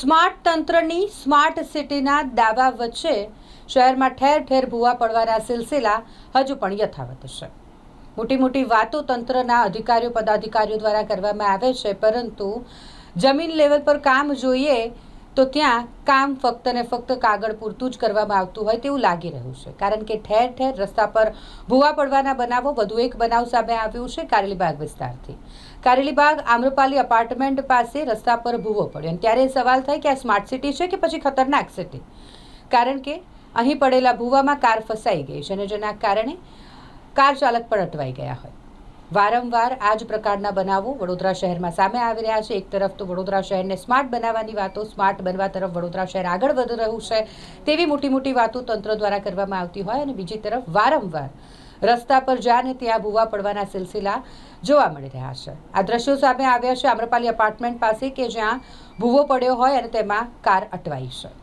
Smart તંત્રની smart સિટીના દાવા વચ્ચે શહેરમાં ઠેર ઠેર ભૂવા પડવાના સિલસિલા હજુ પણ યથાવત છે. મોટી મોટી વાતો તંત્રના અધિકારીઓ પદાધિકારીઓ દ્વારા કરવામાં આવે છે, પરંતુ જમીન લેવલ પર કામ જોઈએ તો ત્યાં કામ ફક્ત ને ફક્ત કાગળ પૂરતું જ કરવામાં આવતું હોય તેવું લાગી રહ્યું છે. કારણ કે ઠેર ઠેર રસ્તા પર ભૂવા પડવાના બનાવો. વધુ એક બનાવ સામે આવ્યું છે કારેલીબાગ વિસ્તારથી. કારેલીબાગ આમ્રપાલી અપાર્ટમેન્ટ પાસે રસ્તા પર ભૂવો પડ્યો. ત્યારે સવાલ થાય કે આ સ્માર્ટ સિટી છે કે પછી ખતરનાક સિટી? કારણ કે અહીં પડેલા ભૂવામાં કાર ફસાઈ ગઈ છે અને જેના કારણે કાર ચાલક પણ અટવાઈ ગયા હોય. વારંવાર આ જ પ્રકારના બનાવો વડોદરા શહેરમાં સામે આવી રહ્યા છે. એક તરફ તો વડોદરા શહેરને સ્માર્ટ બનાવવાની વાતો, સ્માર્ટ બનવા તરફ વડોદરા શહેર આગળ વધી રહ્યું છે તેવી મોટી મોટી વાતો તંત્ર દ્વારા કરવામાં આવતી હોય, અને બીજી તરફ વારંવાર રસ્તા પર જાને ત્યાં ભૂવા પડવાના સિલસિલા જોવા મળી રહ્યા છે. આ દ્રશ્યો સામે આવ્યા છે આમ્રપાલી અપાર્ટમેન્ટ પાસે, કે જ્યાં ભૂવો પડ્યો હોય અને તેમાં કાર અટવાઈ છે.